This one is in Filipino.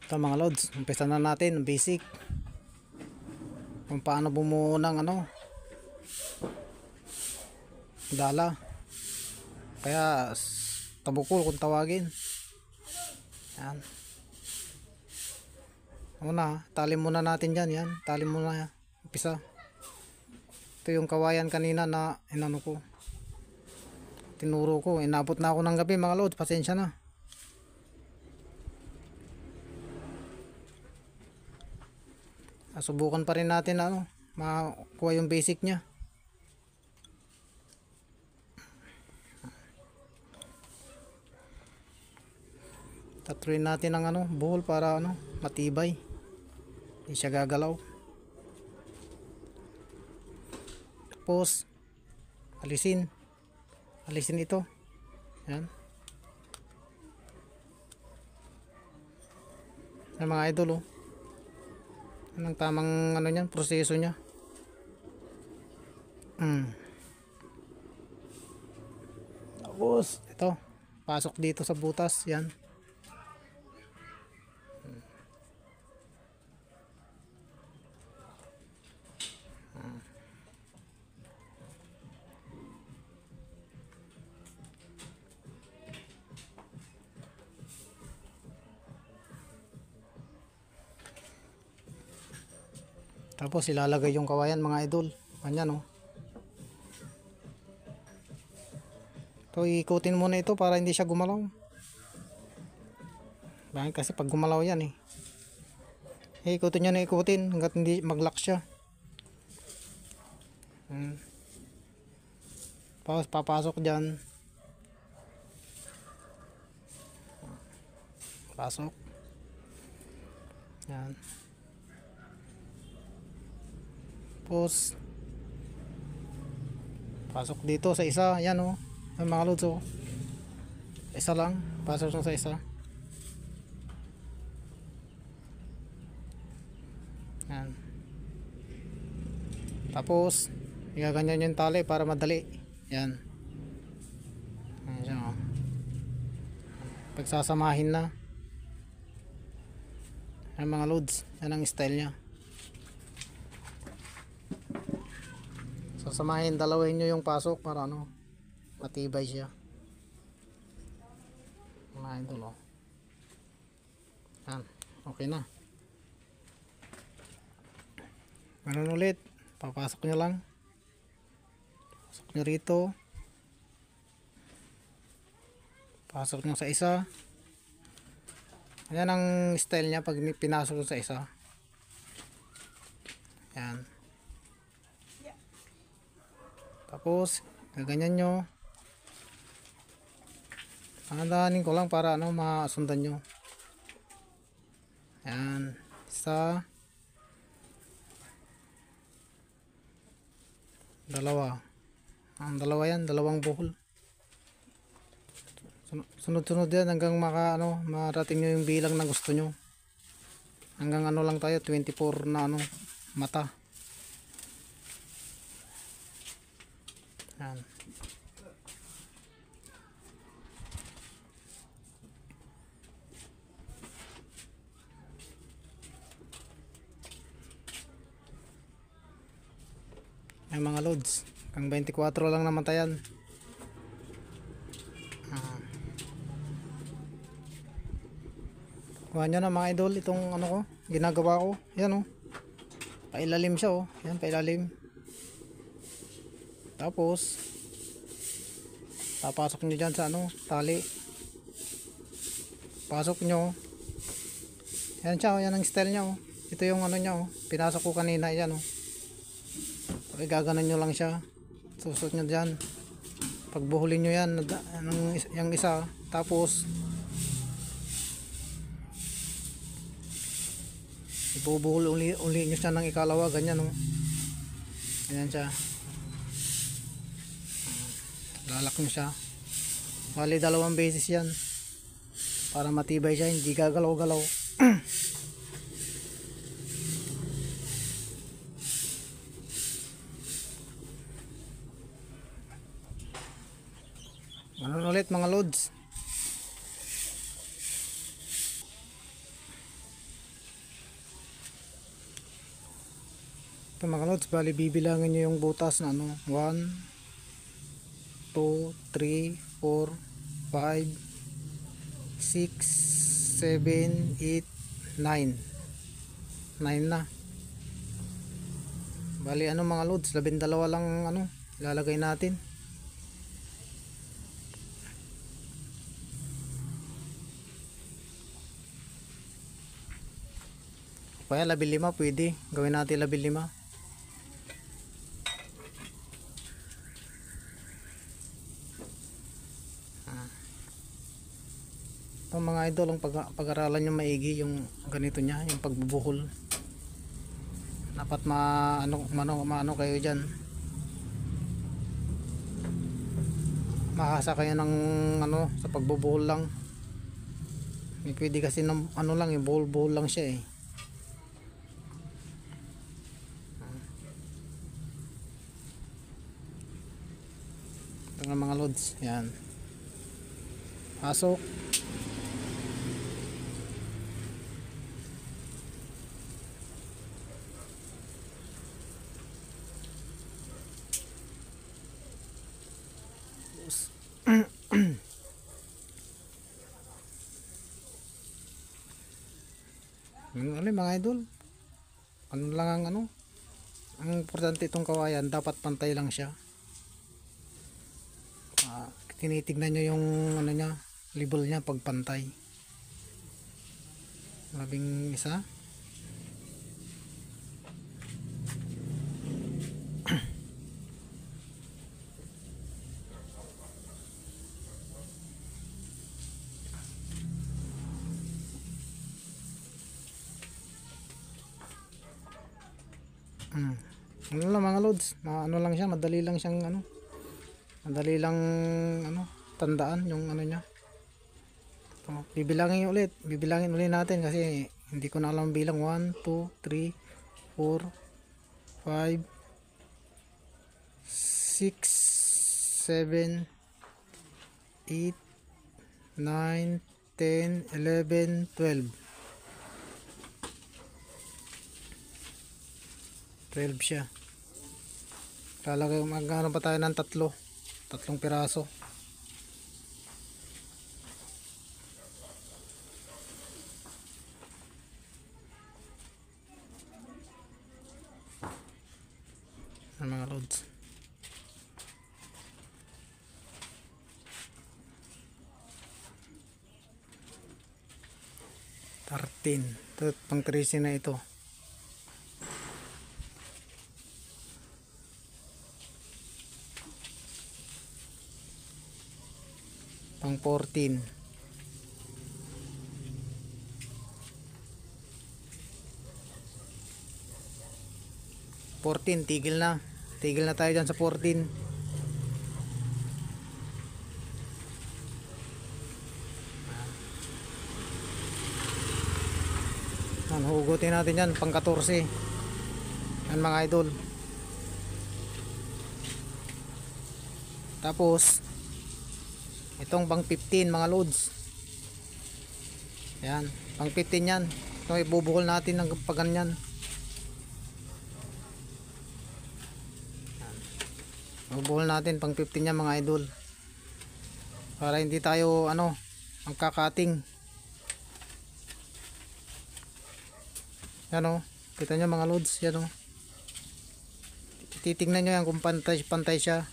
Ito mga lods, umpisa na natin ang basic kung paano bumuo ng dala, kaya tabukol kung tawagin. Yan. Una, tali muna natin dyan. Yan, tali muna. Umpisa. Ito yung kawayan kanina na inano ko, tinuro ko. Inabot na ako ng gabi mga lods, pasensya na. Subukan pa rin natin makuha yung basic nya. Tatruin natin ang buhol para matibay, hindi siya gagalaw. Tapos alisin ito. Yan. Yan mga idol, ang tamang niyan, proseso niya. Tapos ito, pasok dito sa butas. Yan. Tapos ilalagay yung kawayan mga idol. Ganyan Ito, ikutin muna ito para hindi siya gumalaw. Bakit? Kasi pag gumalaw yan ikutin nyo na ikutin hanggat hindi mag-lock siya. Tapos papasok dyan. Pasok. Yan. Tapos pasok dito sa isa. Yan ang mga lods isa lang, pasok sa isa. Yan. Tapos igaganyan yung tali para madali. Yan. Yan siya pagsasamahin na. Yan mga lods, yan ang style nya. Sasamahin, dalawin nyo yung pasok para matibay siya. Mga idol yan, okay na. Ganun ulit, papasok nyo lang, pasok nyo rito, pasok nyo sa isa. Yan ang style nya pag pinasok sa isa. Yan. Tapos gaganyan nyo, dahanin ko lang para masundan nyo. Yan, isa, dalawa. Ang dalawa yan, dalawang buhol. Sunod-sunod yan hanggang marating nyo yung bilang na gusto nyo. Hanggang lang tayo, 24 na mata. Yan. Yung mga loads, hanggang 24 lang naman tayo. Kuha nyo na mga idol itong ko, ginagawa ko. Yan pailalim siya yan, pailalim. Tapos papasok nyo dyan sa tali. Pasok nyo. Yan siya yan ang style nya Ito yung nya pinasok ko kanina. Yan gaganan nyo lang siya, susot nyo dyan, pagbuhulin nyo yan yung isa. Tapos ibubuhol uli nyo siya ng ikalawa. Ganyan ganyan siya, lalak nyo siya. Bali 2 beses yan para matibay siya, hindi gagalaw-galaw. Ganun ulit mga loads. Ito mga lods, bali bibilangin nyo yung butas na ano, 1, 2, 3, 4, 5, 6, 7, 8, 9. 9 na. Bali ano mga lods, 12 lang ano ilalagay natin. Kaya 15 pwede, gawin natin 15. Ito mga idol, ang pag-aralan nyo maigi yung ganito nya, yung pagbubuhol. Dapat maano kayo dyan, makasa kayo ng ano sa pagbubuhol lang. Hindi pwede kasi ng ano lang, yung buhol lang siya eh. Ito nga mga lods, yan, pasok. Ano mga idol, ano lang ang ano, ang importante itong kawayan, dapat pantay lang siya. Tinitignan nyo yung ano nya, level nya pag pantay. 11. Ano lang mga lods, ano lang siya, madali lang siyang ano, madali lang ano tandaan yung ano niya. Bibilangin ulit natin kasi hindi ko na alam bilang. 1, 2, 3, 4, 5, 6, 7, 8, 9, 10, 11, 12. 12 siya. Lalagay, magkano pa tayo ng tatlong piraso. Ang mga loads. Ito pang 13 na ito. Pang 14. 14, tigil na tayo dyan sa 14. Hugutin natin yan pang 14. Yan mga idol. Tapos itong pang 15 mga loads, yan pang 15 yan. Ito ibubuhol natin ng paganyan. Ibubuhol natin pang 15 yan mga idol, para hindi tayo ano magkakating. Yan o, kita nyo mga loads, yan o, titignan nyo yan kung pantay siya.